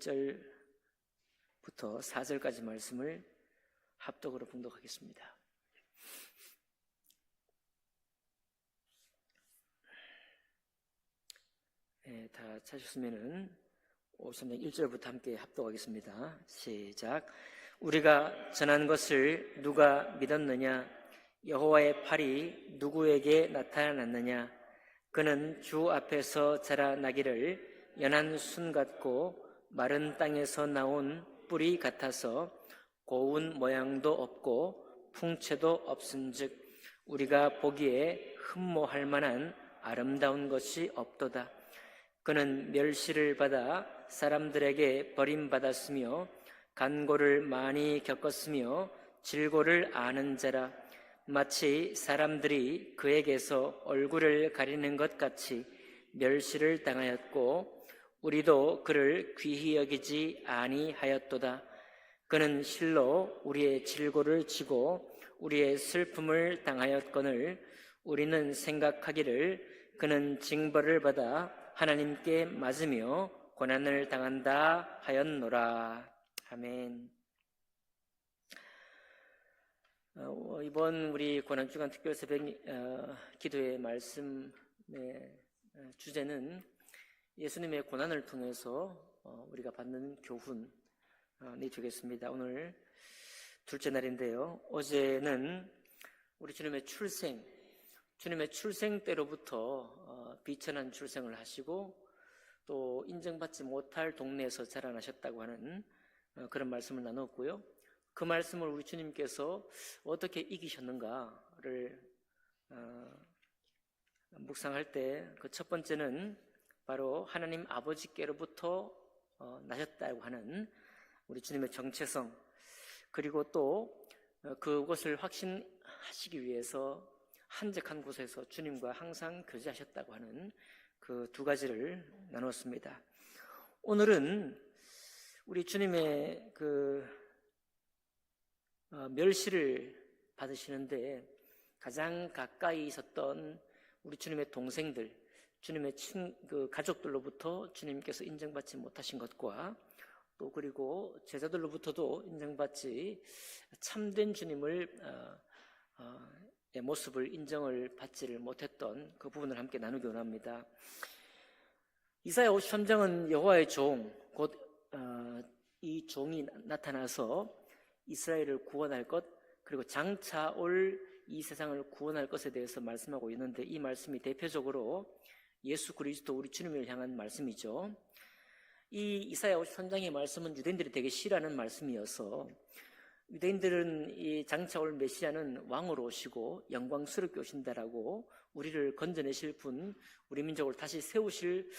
1절부터 4절까지 말씀을 합독으로 봉독하겠습니다. 네, 다 찾으셨으면은 53장 1절부터 함께 합독하겠습니다. 시작. 우리가 전한 것을 누가 믿었느냐? 여호와의 팔이 누구에게 나타났느냐? 그는 주 앞에서 자라나기를 연한 순 같고 마른 땅에서 나온 뿌리 같아서 고운 모양도 없고 풍채도 없은즉 우리가 보기에 흠모할 만한 아름다운 것이 없도다. 그는 멸시를 받아 사람들에게 버림받았으며 간고를 많이 겪었으며 질고를 아는 자라. 마치 사람들이 그에게서 얼굴을 가리는 것 같이 멸시를 당하였고 우리도 그를 귀히 여기지 아니하였도다. 그는 실로 우리의 질고를 지고 우리의 슬픔을 당하였거늘 우리는 생각하기를 그는 징벌을 받아 하나님께 맞으며 고난을 당한다 하였노라. 아멘. 이번 우리 고난주간 특별 새벽 기도의 말씀의 주제는 예수님의 고난을 통해서 우리가 받는 교훈이 되겠습니다. 오늘 둘째 날인데요. 어제는 우리 주님의 출생 때로부터 비천한 출생을 하시고 또 인정받지 못할 동네에서 자라나셨다고 하는 그런 말씀을 나눴고요. 그 말씀을 우리 주님께서 어떻게 이기셨는가를 묵상할 때 그 첫 번째는 바로 하나님 아버지께로부터 나셨다고 하는 우리 주님의 정체성, 그리고 또 그것을 확신하시기 위해서 한적한 곳에서 주님과 항상 교제하셨다고 하는 그 두 가지를 나눴습니다. 오늘은 우리 주님의 그 멸시를 받으시는데 가장 가까이 있었던 우리 주님의 동생들, 주님의 그 가족들로부터 주님께서 인정받지 못하신 것과 또 그리고 제자들로부터도 인정받지 참된 주님을 모습을 인정을 받지를 못했던 그 부분을 함께 나누기 원합니다. 이사야 53장은 여호와의 종, 곧 이 종이 나타나서 이스라엘을 구원할 것, 그리고 장차 올 이 세상을 구원할 것에 대해서 말씀하고 있는데 이 말씀이 대표적으로 예수 그리스도 우리 주님을 향한 말씀이죠. 이 이사야 53장의 말씀은 유대인들이 되게 싫어하는 말씀이어서 유대인들은 이 장차 올 메시아는 왕으로 오시고 영광스럽게 오신다라고 우리를 건져내실 분, 우리 민족을 다시 세우실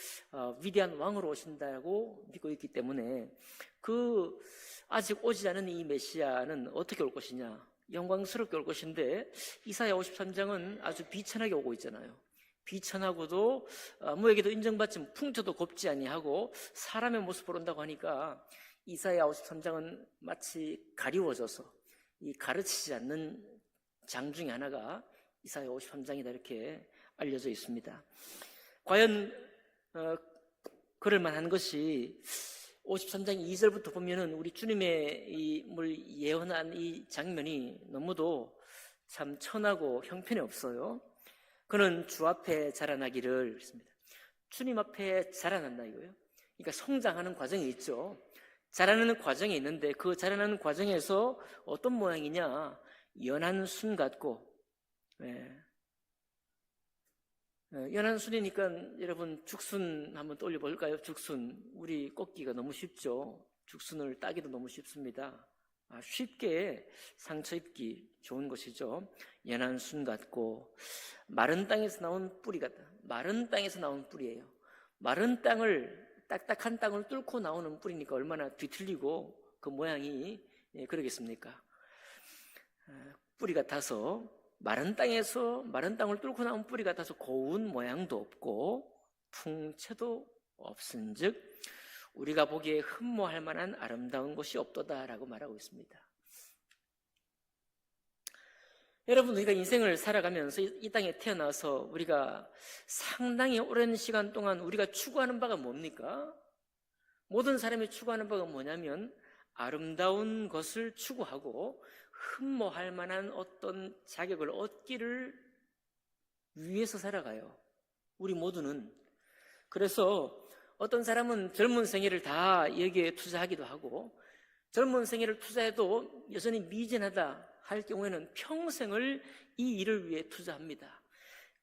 위대한 왕으로 오신다고 믿고 있기 때문에 그 아직 오지 않은 이 메시아는 어떻게 올 것이냐, 영광스럽게 올 것인데 이사야 53장은 아주 비천하게 오고 있잖아요. 비천하고도 아무에게도 인정받지 풍토도 곱지 아니하고 사람의 모습으로 온다고 하니까 이사야 53장은 마치 가리워져서 이 가르치지 않는 장 중에 하나가 이사야 53장이다 이렇게 알려져 있습니다. 과연 그럴 만한 것이 53장 2절부터 보면은 우리 주님의 이물 예언한 이 장면이 너무도 참 천하고 형편이 없어요. 그는 주 앞에 자라나기를 했습니다. 주님 앞에 자라난다 이거예요. 그러니까 성장하는 과정이 있죠. 자라나는 과정이 있는데 그 자라나는 과정에서 어떤 모양이냐, 연한 순 같고, 연한 순이니까 여러분 죽순 한번 떠올려 볼까요? 죽순, 우리 꺾기가 너무 쉽죠. 죽순을 따기도 너무 쉽습니다. 쉽게 상처 입기 좋은 것이죠. 연한 순 같고 마른 땅에서 나온 뿌리 같다. 마른 땅에서 나온 뿌리예요. 마른 땅을, 딱딱한 땅을 뚫고 나오는 뿌리니까 얼마나 뒤틀리고 그 모양이 그러겠습니까? 뿌리 같아서 마른 땅을 뚫고 나온 뿌리 같아서 고운 모양도 없고 풍채도 없은즉 우리가 보기에 흠모할 만한 아름다운 것이 없도다라고 말하고 있습니다. 여러분, 우리가 인생을 살아가면서 이 땅에 태어나서 우리가 상당히 오랜 시간 동안 우리가 추구하는 바가 뭡니까? 모든 사람이 추구하는 바가 뭐냐면 아름다운 것을 추구하고 흠모할 만한 어떤 자격을 얻기를 위해서 살아가요. 우리 모두는. 그래서 어떤 사람은 젊은 생애를 다 여기에 투자하기도 하고, 젊은 생애를 투자해도 여전히 미진하다 할 경우에는 평생을 이 일을 위해 투자합니다.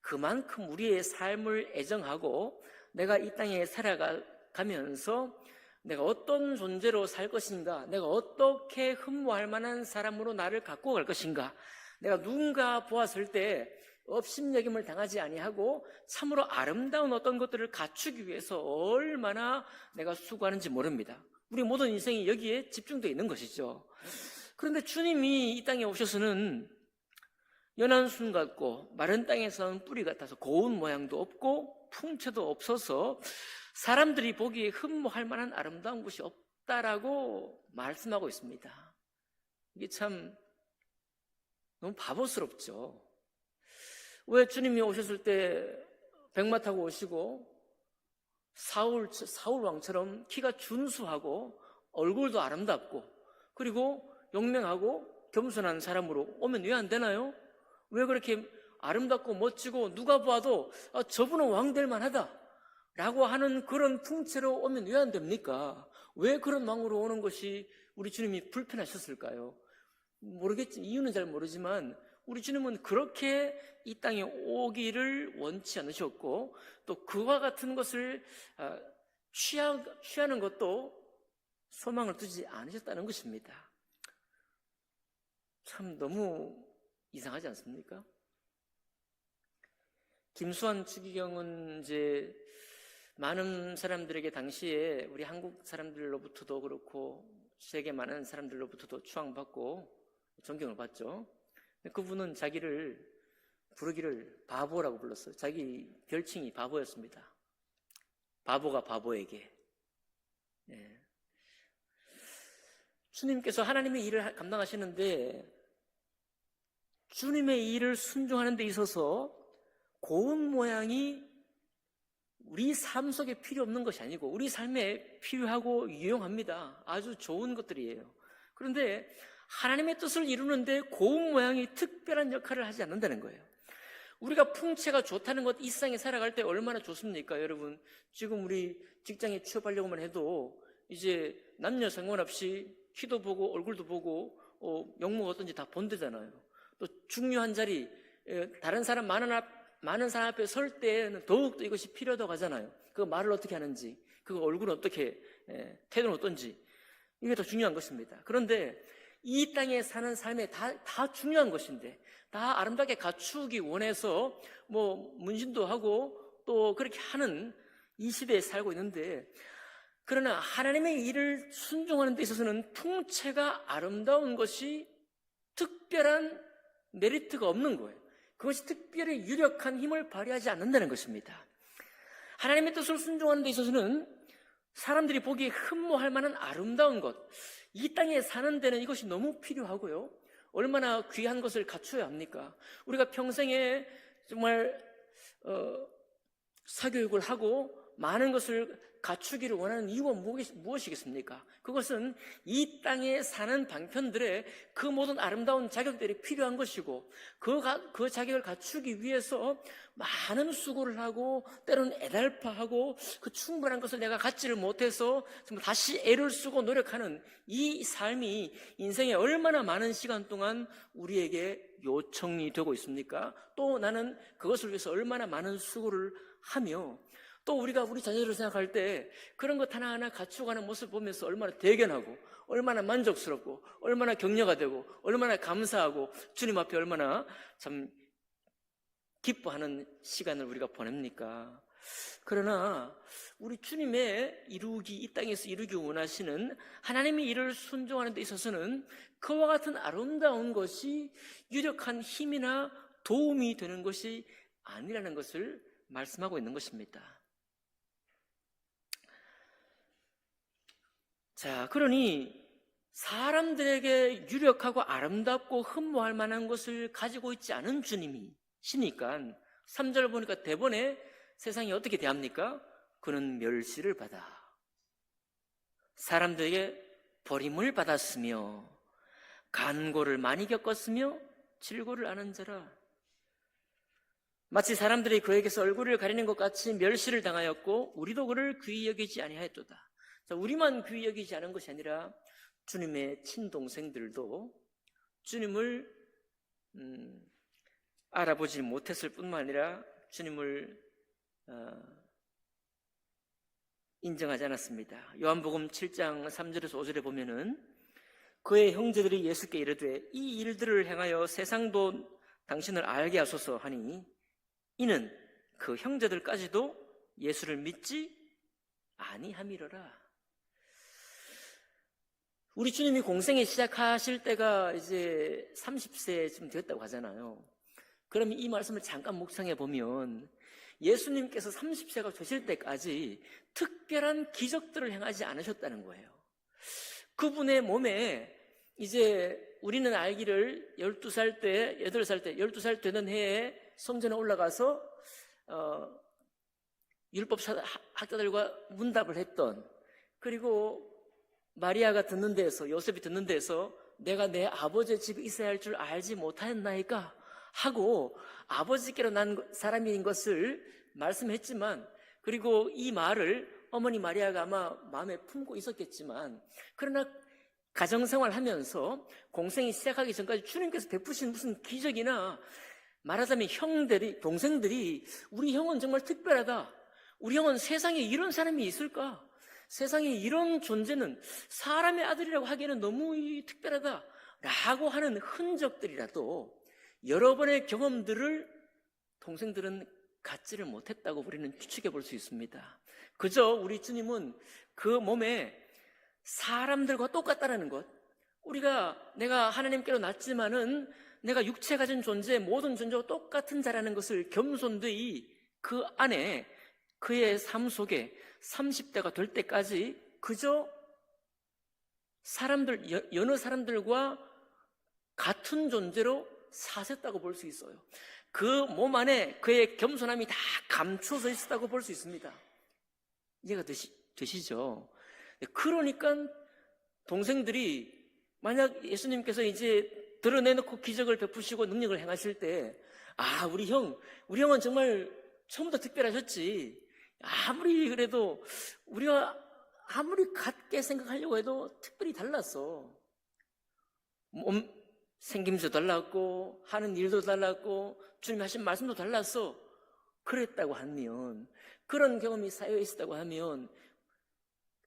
그만큼 우리의 삶을 애정하고 내가 이 땅에 살아가면서 내가 어떤 존재로 살 것인가, 내가 어떻게 흠모할 만한 사람으로 나를 갖고 갈 것인가, 내가 누군가 보았을 때 업신여김을 당하지 아니하고 참으로 아름다운 어떤 것들을 갖추기 위해서 얼마나 내가 수고하는지 모릅니다. 우리 모든 인생이 여기에 집중되어 있는 것이죠. 그런데 주님이 이 땅에 오셔서는 연한 순 같고 마른 땅에서는 뿌리 같아서 고운 모양도 없고 풍채도 없어서 사람들이 보기에 흠모할 만한 아름다운 곳이 없다라고 말씀하고 있습니다. 이게 참 너무 바보스럽죠. 왜 주님이 오셨을 때 백마 타고 오시고 사울 왕처럼 키가 준수하고 얼굴도 아름답고 그리고 용맹하고 겸손한 사람으로 오면 왜 안 되나요? 왜 그렇게 아름답고 멋지고 누가 봐도 저분은 왕 될 만하다 라고 하는 그런 풍채로 오면 왜 안 됩니까? 왜 그런 왕으로 오는 것이 우리 주님이 불편하셨을까요? 모르겠지, 이유는 잘 모르지만 우리 주님은 그렇게 이 땅에 오기를 원치 않으셨고 또 그와 같은 것을 취하는 것도 소망을 두지 않으셨다는 것입니다. 참 너무 이상하지 않습니까? 김수환 추기경은 이제 많은 사람들에게 당시에 우리 한국 사람들로부터도 그렇고 세계 많은 사람들로부터도 추앙받고 존경을 받죠. 그분은 자기를 부르기를 바보라고 불렀어요. 자기 별칭이 바보였습니다. 바보가 바보에게. 예. 주님께서 하나님의 일을 감당하시는데 주님의 일을 순종하는 데 있어서 고운 모양이 우리 삶 속에 필요 없는 것이 아니고 우리 삶에 필요하고 유용합니다. 아주 좋은 것들이에요. 그런데 하나님의 뜻을 이루는데 고운 모양이 특별한 역할을 하지 않는다는 거예요. 우리가 풍채가 좋다는 것, 이 세상에 살아갈 때 얼마나 좋습니까, 여러분? 지금 우리 직장에 취업하려고만 해도 이제 남녀 상관없이 키도 보고 얼굴도 보고 영모가 어떤지 다 본대잖아요. 또 중요한 자리, 다른 사람 많은 사람 앞에 설 때는 더욱더 이것이 필요하다고 하잖아요. 그 말을 어떻게 하는지, 그 얼굴은 어떻게, 태도는 어떤지, 이게 더 중요한 것입니다. 그런데 이 땅에 사는 삶에 다 중요한 것인데, 다 아름답게 갖추기 원해서 문신도 하고 또 그렇게 하는 이 시대에 살고 있는데, 그러나 하나님의 일을 순종하는 데 있어서는 풍채가 아름다운 것이 특별한 메리트가 없는 거예요. 그것이 특별히 유력한 힘을 발휘하지 않는다는 것입니다. 하나님의 뜻을 순종하는 데 있어서는 사람들이 보기에 흠모할 만한 아름다운 것, 이 땅에 사는 데는 이것이 너무 필요하고요. 얼마나 귀한 것을 갖춰야 합니까? 우리가 평생에 정말 사교육을 하고 많은 것을 갖추기를 원하는 이유가 무엇이겠습니까? 그것은 이 땅에 사는 방편들의 그 모든 아름다운 자격들이 필요한 것이고 그 자격을 갖추기 위해서 많은 수고를 하고 때로는 애달파하고 그 충분한 것을 내가 갖지를 못해서 다시 애를 쓰고 노력하는 이 삶이 인생에 얼마나 많은 시간 동안 우리에게 요청이 되고 있습니까? 또 나는 그것을 위해서 얼마나 많은 수고를 하며 또 우리가 우리 자녀들을 생각할 때 그런 것 하나하나 갖추어가는 모습을 보면서 얼마나 대견하고 얼마나 만족스럽고 얼마나 격려가 되고 얼마나 감사하고 주님 앞에 얼마나 참 기뻐하는 시간을 우리가 보냅니까? 그러나 우리 주님의 이 땅에서 이루기 원하시는 하나님의 일을 순종하는 데 있어서는 그와 같은 아름다운 것이 유력한 힘이나 도움이 되는 것이 아니라는 것을 말씀하고 있는 것입니다. 자, 그러니 사람들에게 유력하고 아름답고 흠모할 만한 것을 가지고 있지 않은 주님이시니까 3절 보니까 대번에 세상이 어떻게 대합니까? 그는 멸시를 받아. 사람들에게 버림을 받았으며 간고를 많이 겪었으며 질고를 아는 자라. 마치 사람들이 그에게서 얼굴을 가리는 것 같이 멸시를 당하였고 우리도 그를 귀히 여기지 아니하였도다. 자, 우리만 귀히 여기지 않은 것이 아니라 주님의 친동생들도 주님을 알아보지 못했을 뿐만 아니라 주님을 인정하지 않았습니다. 요한복음 7장 3절에서 5절에 보면은 그의 형제들이 예수께 이르되 이 일들을 행하여 세상도 당신을 알게 하소서 하니 이는 그 형제들까지도 예수를 믿지 아니함이로라. 우리 주님이 공생에 시작하실 때가 이제 30세쯤 되었다고 하잖아요. 그러면 이 말씀을 잠깐 묵상해 보면 예수님께서 30세가 되실 때까지 특별한 기적들을 행하지 않으셨다는 거예요. 그분의 몸에 이제 우리는 알기를 12살 때, 8살 때, 12살 되는 해에 성전에 올라가서 율법 학자들과 문답을 했던, 그리고 마리아가 듣는 데에서, 요셉이 듣는 데에서 내가 내 아버지의 집에 있어야 할 줄 알지 못하였나이까 하고 아버지께로 난 사람인 것을 말씀했지만, 그리고 이 말을 어머니 마리아가 아마 마음에 품고 있었겠지만, 그러나 가정생활하면서 공생이 시작하기 전까지 주님께서 베푸신 무슨 기적이나, 말하자면 형들이, 동생들이 우리 형은 정말 특별하다, 우리 형은 세상에 이런 사람이 있을까, 세상에 이런 존재는 사람의 아들이라고 하기에는 너무 특별하다 라고 하는 흔적들이라도 여러 번의 경험들을 동생들은 갖지를 못했다고 우리는 추측해 볼 수 있습니다. 그저 우리 주님은 그 몸에 사람들과 똑같다라는 것, 내가 하나님께로 났지만은 내가 육체 가진 존재, 모든 존재와 똑같은 자라는 것을 겸손되이 그 안에 그의 삶 속에 30대가 될 때까지 그저 여느 사람들과 같은 존재로 사셨다고 볼 수 있어요. 그 몸 안에 그의 겸손함이 다 감춰져 있었다고 볼 수 있습니다. 이해가 되시죠? 그러니까 동생들이 만약 예수님께서 이제 드러내놓고 기적을 베푸시고 능력을 행하실 때, 우리 형은 정말 처음부터 특별하셨지, 아무리 그래도 우리가 아무리 같게 생각하려고 해도 특별히 달랐어. 생김새도 달랐고 하는 일도 달랐고 주님이 하신 말씀도 달랐어. 그랬다고 하면, 그런 경험이 쌓여 있었다고 하면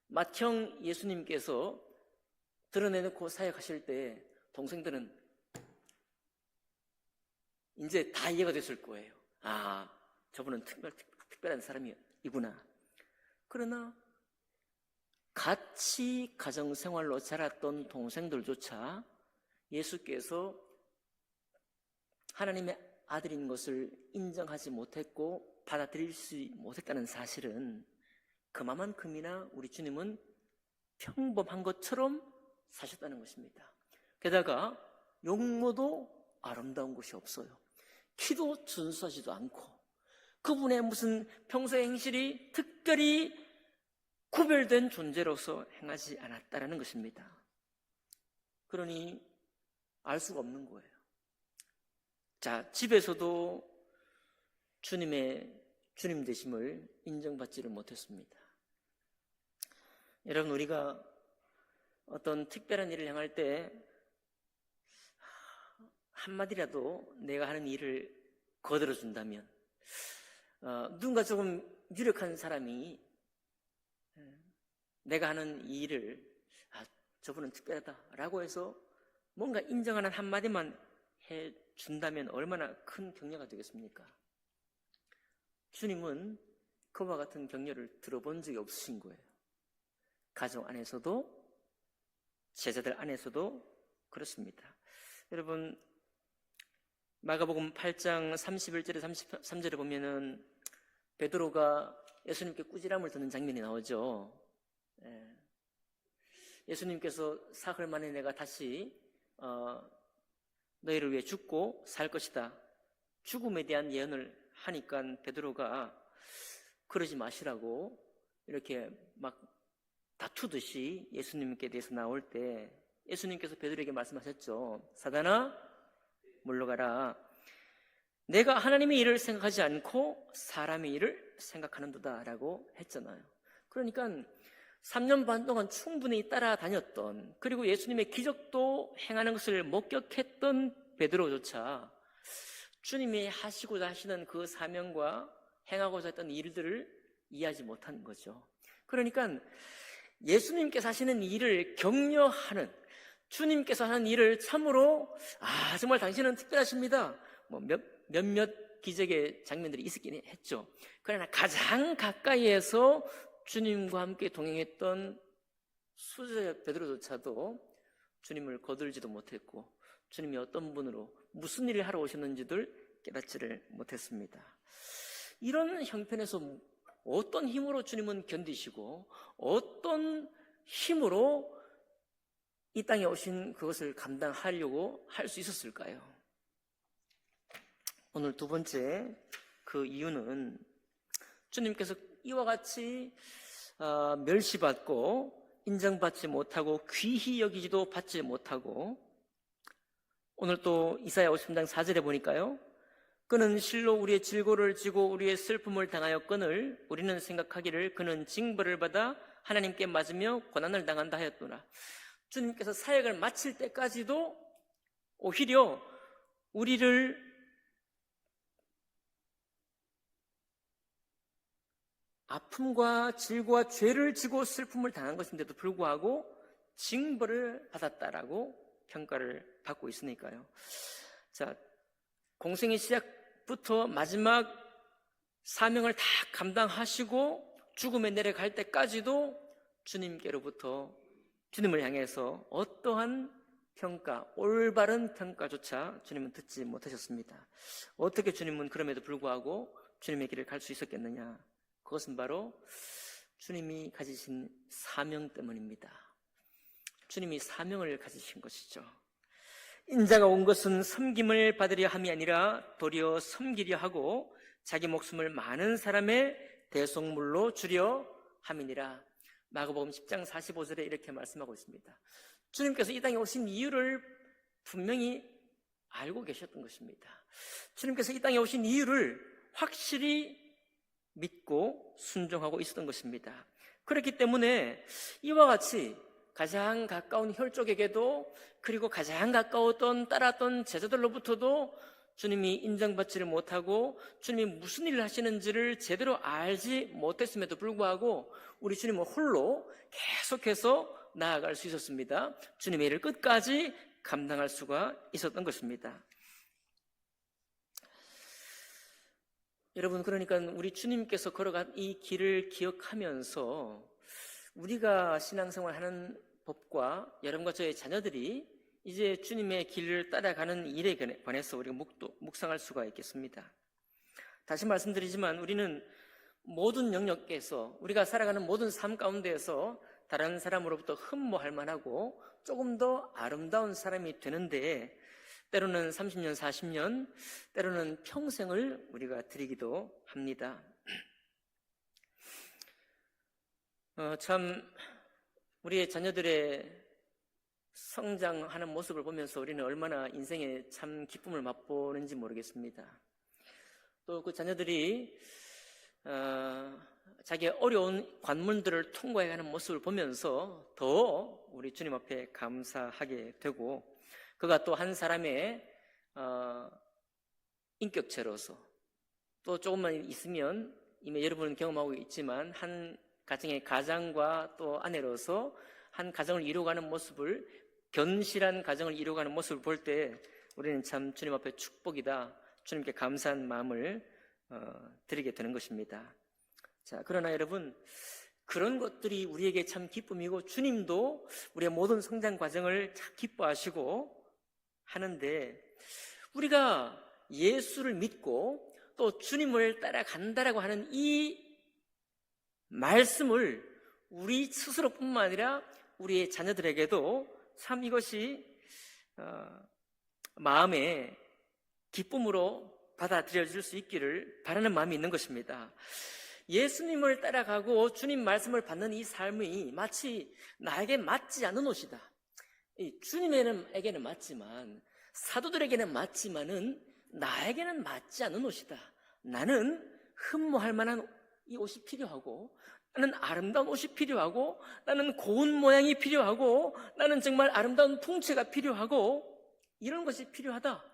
맏형 예수님께서 드러내놓고 사역하실 때 동생들은 이제 다 이해가 됐을 거예요. 저분은 특별한 사람이구나. 그러나 같이 가정생활로 자랐던 동생들조차 예수께서 하나님의 아들인 것을 인정하지 못했고 받아들일 수 못했다는 사실은 그만큼이나 우리 주님은 평범한 것처럼 사셨다는 것입니다. 게다가 용모도 아름다운 것이 없어요. 키도 준수하지도 않고 그분의 무슨 평소의 행실이 특별히 구별된 존재로서 행하지 않았다는 것입니다. 그러니 알 수가 없는 거예요. 자, 집에서도 주님 되심을 인정받지를 못했습니다. 여러분, 우리가 어떤 특별한 일을 행할 때 한마디라도 내가 하는 일을 거들어준다면, 누군가 조금 유력한 사람이 내가 하는 이 일을 저분은 특별하다라고 해서 뭔가 인정하는 한마디만 해준다면 얼마나 큰 격려가 되겠습니까? 주님은 그와 같은 격려를 들어본 적이 없으신 거예요. 가정 안에서도 제자들 안에서도 그렇습니다. 여러분, 마가복음 8장 31절에 33절에 보면은 베드로가 예수님께 꾸지람을 듣는 장면이 나오죠. 예수님께서 사흘 만에 내가 다시 너희를 위해 죽고 살 것이다, 죽음에 대한 예언을 하니까 베드로가 그러지 마시라고 이렇게 막 다투듯이 예수님께 대해서 나올 때 예수님께서 베드로에게 말씀하셨죠. 사단아, 물러가라. 내가 하나님의 일을 생각하지 않고 사람의 일을 생각하는도다 라고 했잖아요. 그러니까 3년 반 동안 충분히 따라다녔던, 그리고 예수님의 기적도 행하는 것을 목격했던 베드로조차 주님이 하시고자 하시는 그 사명과 행하고자 했던 일들을 이해하지 못한 거죠. 그러니까 예수님께서 하시는 일을 격려하는, 주님께서 하는 일을 참으로 정말 당신은 특별하십니다, 몇몇 기적의 장면들이 있었긴 했죠. 그러나 가장 가까이에서 주님과 함께 동행했던 수제 베드로조차도 주님을 거들지도 못했고 주님이 어떤 분으로 무슨 일을 하러 오셨는지를 깨닫지를 못했습니다. 이런 형편에서 어떤 힘으로 주님은 견디시고 어떤 힘으로 이 땅에 오신 그것을 감당하려고 할 수 있었을까요? 오늘 두 번째 그 이유는 주님께서 이와 같이 멸시받고 인정받지 못하고 귀히 여기지도 받지 못하고, 오늘 또 이사야 53장 4절에 보니까요, 그는 실로 우리의 질고를 지고 우리의 슬픔을 당하였거늘 우리는 생각하기를 그는 징벌을 받아 하나님께 맞으며 고난을 당한다 하였도다. 주님께서 사역을 마칠 때까지도 오히려 우리를 아픔과 질고와 죄를 지고 슬픔을 당한 것인데도 불구하고 징벌을 받았다라고 평가를 받고 있으니까요. 자, 공생의 시작부터 마지막 사명을 다 감당하시고 죽음에 내려갈 때까지도 주님께로부터, 주님을 향해서 어떠한 평가, 올바른 평가조차 주님은 듣지 못하셨습니다. 어떻게 주님은 그럼에도 불구하고 주님의 길을 갈 수 있었겠느냐? 그것은 바로 주님이 가지신 사명 때문입니다. 주님이 사명을 가지신 것이죠. 인자가 온 것은 섬김을 받으려 함이 아니라 도리어 섬기려 하고 자기 목숨을 많은 사람의 대속물로 주려 함이니라. 마가복음 10장 45절에 이렇게 말씀하고 있습니다. 주님께서 이 땅에 오신 이유를 분명히 알고 계셨던 것입니다. 주님께서 이 땅에 오신 이유를 확실히 믿고 순종하고 있었던 것입니다. 그렇기 때문에 이와 같이 가장 가까운 혈족에게도, 그리고 가장 가까웠던 따랐던 제자들로부터도 주님이 인정받지를 못하고 주님이 무슨 일을 하시는지를 제대로 알지 못했음에도 불구하고 우리 주님은 홀로 계속해서 나아갈 수 있었습니다. 주님의 일을 끝까지 감당할 수가 있었던 것입니다. 여러분, 그러니까 우리 주님께서 걸어간 이 길을 기억하면서 우리가 신앙생활하는 법과 여러분과 저의 자녀들이 이제 주님의 길을 따라가는 일에 관해서 우리가 묵상할 수가 있겠습니다. 다시 말씀드리지만 우리는 모든 영역에서, 우리가 살아가는 모든 삶 가운데에서 다른 사람으로부터 흠모할 만하고 조금 더 아름다운 사람이 되는데, 때로는 30년, 40년, 때로는 평생을 우리가 드리기도 합니다. 참 우리의 자녀들의 성장하는 모습을 보면서 우리는 얼마나 인생에 참 기쁨을 맛보는지 모르겠습니다. 또 그 자녀들이 자기의 어려운 관문들을 통과해가는 모습을 보면서 더 우리 주님 앞에 감사하게 되고, 그가 또 한 사람의 인격체로서, 또 조금만 있으면 이미 여러분은 경험하고 있지만 한 가정의 가장과 또 아내로서 한 가정을 이루어가는 모습을, 견실한 가정을 이루어가는 모습을 볼 때 우리는 참 주님 앞에 축복이다, 주님께 감사한 마음을 드리게 되는 것입니다. 자, 그러나 여러분, 그런 것들이 우리에게 참 기쁨이고 주님도 우리의 모든 성장 과정을 참 기뻐하시고 하는데, 우리가 예수를 믿고 또 주님을 따라간다라고 하는 이 말씀을 우리 스스로뿐만 아니라 우리의 자녀들에게도 참 이것이 마음의 기쁨으로 받아들여질 수 있기를 바라는 마음이 있는 것입니다. 예수님을 따라가고 주님 말씀을 받는 이 삶이 마치 나에게 맞지 않는 옷이다. 주님에게는 맞지만, 사도들에게는 맞지만은 나에게는 맞지 않는 옷이다. 나는 흠모할 만한 이 옷이 필요하고, 나는 아름다운 옷이 필요하고, 나는 고운 모양이 필요하고, 나는 정말 아름다운 풍채가 필요하고, 이런 것이 필요하다.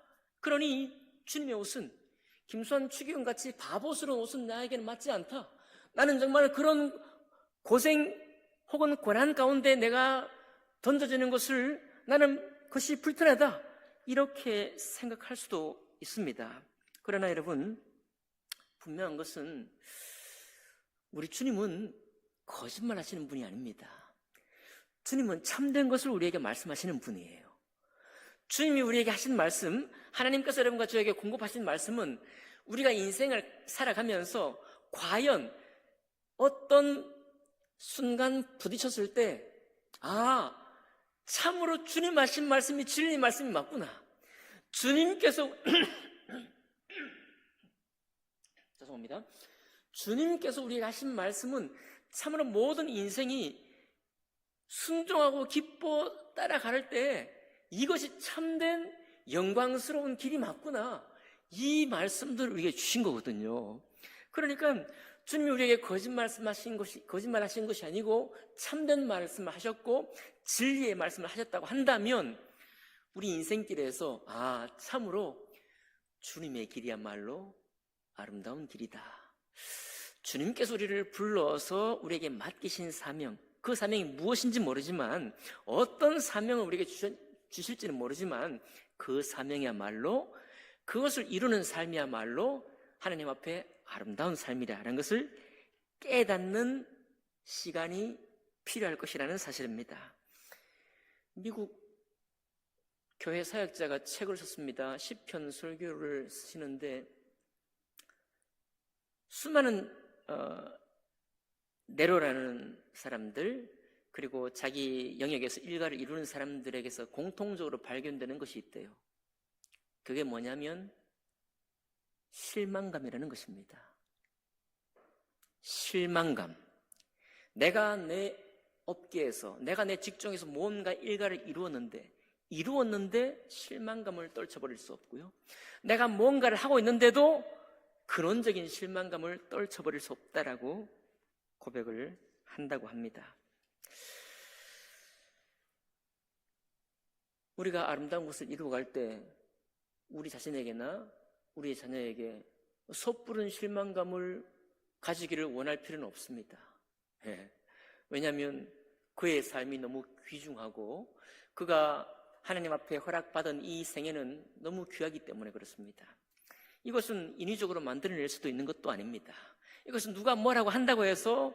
그러니 주님의 옷은, 김수환 추기경같이 바보스러운 옷은 나에게는 맞지 않다. 나는 정말 그런 고생 혹은 고난 가운데 내가 던져지는 것을 나는 그것이 불편하다, 이렇게 생각할 수도 있습니다. 그러나 여러분, 분명한 것은 우리 주님은 거짓말 하시는 분이 아닙니다. 주님은 참된 것을 우리에게 말씀하시는 분이에요. 주님이 우리에게 하신 말씀, 하나님께서 여러분과 저에게 공급하신 말씀은 우리가 인생을 살아가면서 과연 어떤 순간 부딪혔을 때, 아, 참으로 주님 하신 말씀이 진리 말씀이 맞구나. 주님께서 죄송합니다. 주님께서 우리에게 하신 말씀은 참으로 모든 인생이 순종하고 기뻐 따라갈 때 이것이 참된 영광스러운 길이 맞구나, 이 말씀들을 우리에게 주신 거거든요. 그러니까 주님이 우리에게 거짓말하신 것이 아니고 참된 말씀을 하셨고 진리의 말씀을 하셨다고 한다면, 우리 인생길에서 참으로 주님의 길이야말로 아름다운 길이다. 주님께서 우리를 불러서 우리에게 맡기신 사명, 그 사명이 무엇인지 모르지만, 어떤 사명을 우리에게 주실지는 모르지만, 그 사명이야말로, 그것을 이루는 삶이야말로 하나님 앞에 아름다운 삶이라는 것을 깨닫는 시간이 필요할 것이라는 사실입니다. 미국 교회 사역자가 책을 썼습니다. 시편 설교를 쓰시는데, 수많은 네로라는 사람들, 그리고 자기 영역에서 일가를 이루는 사람들에게서 공통적으로 발견되는 것이 있대요. 그게 뭐냐면 실망감이라는 것입니다. 실망감. 내가 내 업계에서, 내가 내 직종에서 뭔가 일가를 이루었는데 실망감을 떨쳐버릴 수 없고요. 내가 뭔가를 하고 있는데도 근원적인 실망감을 떨쳐버릴 수 없다라고 고백을 한다고 합니다. 우리가 아름다운 것을 이루어갈 때 우리 자신에게나 우리의 자녀에게 섣부른 실망감을 가지기를 원할 필요는 없습니다. 왜냐하면 그의 삶이 너무 귀중하고 그가 하나님 앞에 허락받은 이 생애는 너무 귀하기 때문에 그렇습니다. 이것은 인위적으로 만들어낼 수도 있는 것도 아닙니다. 이것은 누가 뭐라고 한다고 해서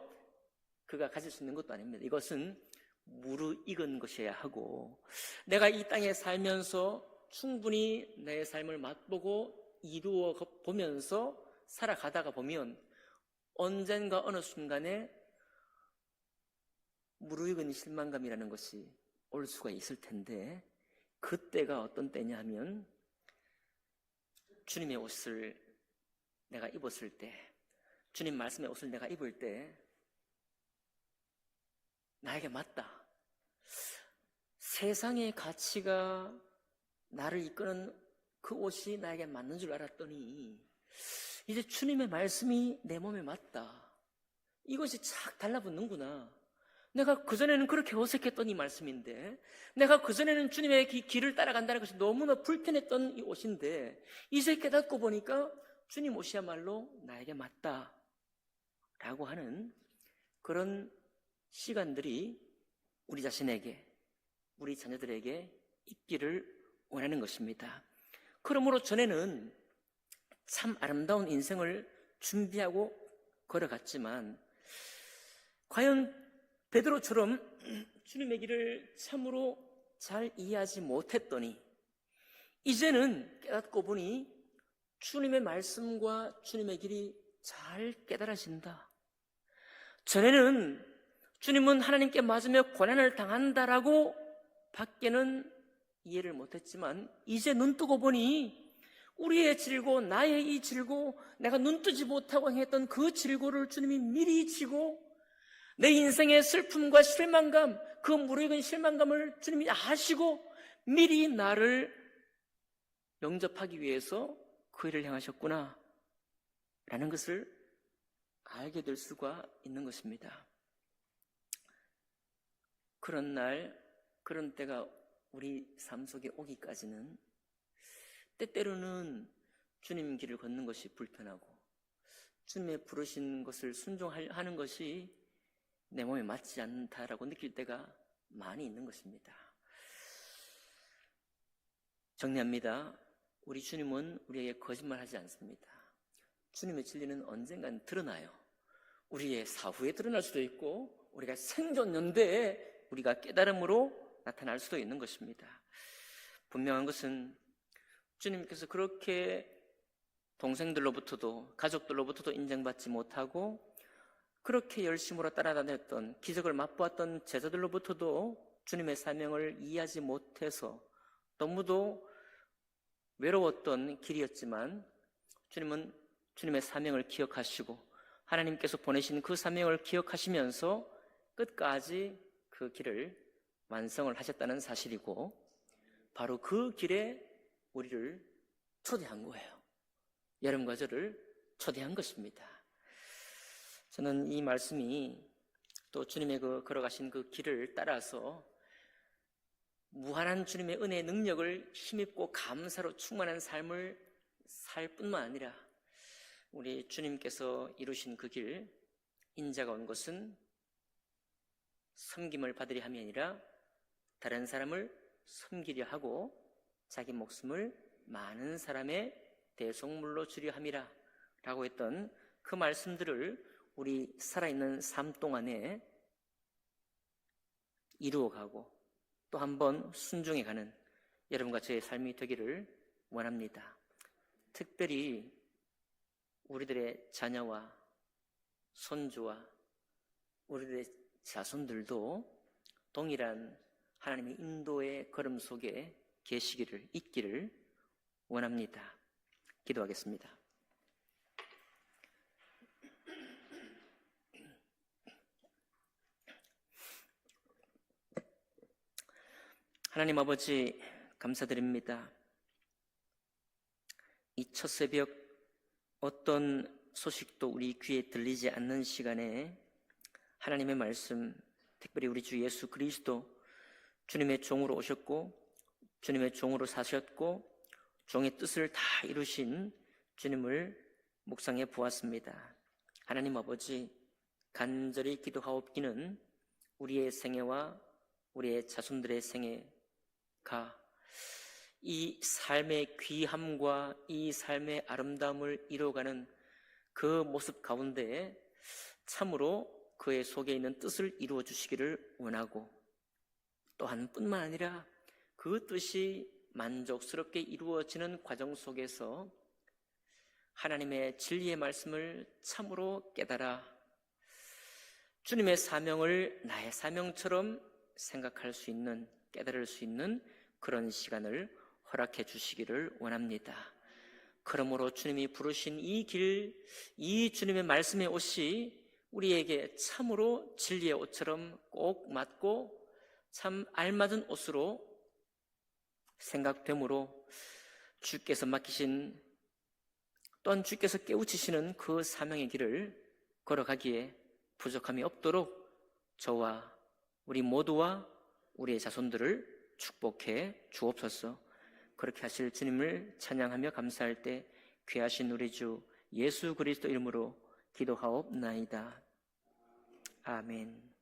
그가 가질 수 있는 것도 아닙니다. 이것은 무르익은 것이어야 하고, 내가 이 땅에 살면서 충분히 내 삶을 맛보고 이루어 보면서 살아가다가 보면 언젠가 어느 순간에 무르익은 실망감이라는 것이 올 수가 있을 텐데, 그때가 어떤 때냐 하면 주님의 옷을 내가 입었을 때, 주님 말씀의 옷을 내가 입을 때 나에게 맞다. 세상의 가치가 나를 이끄는 그 옷이 나에게 맞는 줄 알았더니 이제 주님의 말씀이 내 몸에 맞다. 이것이 착 달라붙는구나. 내가 그전에는 그렇게 어색했던 이 말씀인데, 내가 그전에는 주님의 길을 따라간다는 것이 너무나 불편했던 이 옷인데, 이제 깨닫고 보니까 주님 옷이야말로 나에게 맞다 라고 하는 그런 시간들이 우리 자신에게, 우리 자녀들에게 있기를 원하는 것입니다. 그러므로 전에는 참 아름다운 인생을 준비하고 걸어갔지만, 과연 베드로처럼 주님의 길을 참으로 잘 이해하지 못했더니 이제는 깨닫고 보니 주님의 말씀과 주님의 길이 잘 깨달아진다. 전에는 주님은 하나님께 맞으며 고난을 당한다라고 밖에는 이해를 못했지만, 이제 눈 뜨고 보니 우리의 질고, 나의 이 질고, 내가 눈뜨지 못하고 행했던 그 질고를 주님이 미리 지고, 내 인생의 슬픔과 실망감, 그 무르익은 실망감을 주님이 아시고 미리 나를 영접하기 위해서 그 일을 행하셨구나 라는 것을 알게 될 수가 있는 것입니다. 그런 날, 그런 때가 우리 삶 속에 오기까지는 때때로는 주님 길을 걷는 것이 불편하고 주님의 부르신 것을 순종하는 것이 내 몸에 맞지 않다라고 느낄 때가 많이 있는 것입니다. 정리합니다. 우리 주님은 우리에게 거짓말하지 않습니다. 주님의 진리는 언젠간 드러나요. 우리의 사후에 드러날 수도 있고 우리가 생존 연대에 우리가 깨달음으로 나타날 수도 있는 것입니다. 분명한 것은 주님께서 그렇게 동생들로부터도 가족들로부터도 인정받지 못하고 그렇게 열심으로 따라다녔던 기적을 맛보았던 제자들로부터도 주님의 사명을 이해하지 못해서 너무도 외로웠던 길이었지만 주님은 주님의 사명을 기억하시고 하나님께서 보내신 그 사명을 기억하시면서 끝까지 그 길을 완성을 하셨다는 사실이고 바로 그 길에 우리를 초대한 거예요. 여러분과 저를 초대한 것입니다. 저는 이 말씀이 또 주님의 걸어가신 그 길을 따라서 무한한 주님의 은혜의 능력을 힘입고 감사로 충만한 삶을 살 뿐만 아니라 우리 주님께서 이루신 그 길, 인자가 온 것은 섬김을 받으려 함이 아니라 다른 사람을 섬기려 하고 자기 목숨을 많은 사람의 대속물로 주려 함이라 라고 했던 그 말씀들을 우리 살아있는 삶 동안에 이루어가고 또 한 번 순종해가는 여러분과 저의 삶이 되기를 원합니다. 특별히 우리들의 자녀와 손주와 우리들의 자손들도 동일한 하나님의 인도의 걸음 속에 계시기를, 있기를 원합니다. 기도하겠습니다. 하나님 아버지 감사드립니다. 이 첫 새벽 어떤 소식도 우리 귀에 들리지 않는 시간에 하나님의 말씀, 특별히 우리 주 예수 그리스도 주님의 종으로 오셨고 주님의 종으로 사셨고 종의 뜻을 다 이루신 주님을 묵상해 보았습니다. 하나님 아버지 간절히 기도하옵기는 우리의 생애와 우리의 자손들의 생애가 이 삶의 귀함과 이 삶의 아름다움을 이루어가는 그 모습 가운데 참으로 그의 속에 있는 뜻을 이루어 주시기를 원하고 또한 뿐만 아니라 그 뜻이 만족스럽게 이루어지는 과정 속에서 하나님의 진리의 말씀을 참으로 깨달아 주님의 사명을 나의 사명처럼 생각할 수 있는, 깨달을 수 있는 그런 시간을 허락해 주시기를 원합니다. 그러므로 주님이 부르신 이 길, 이 주님의 말씀의 옷이 우리에게 참으로 진리의 옷처럼 꼭 맞고 참 알맞은 옷으로 생각되므로 주께서 맡기신 또한 주께서 깨우치시는 그 사명의 길을 걸어가기에 부족함이 없도록 저와 우리 모두와 우리의 자손들을 축복해 주옵소서. 그렇게 하실 주님을 찬양하며 감사할 때 귀하신 우리 주 예수 그리스도 이름으로 기도하옵나이다. 아멘.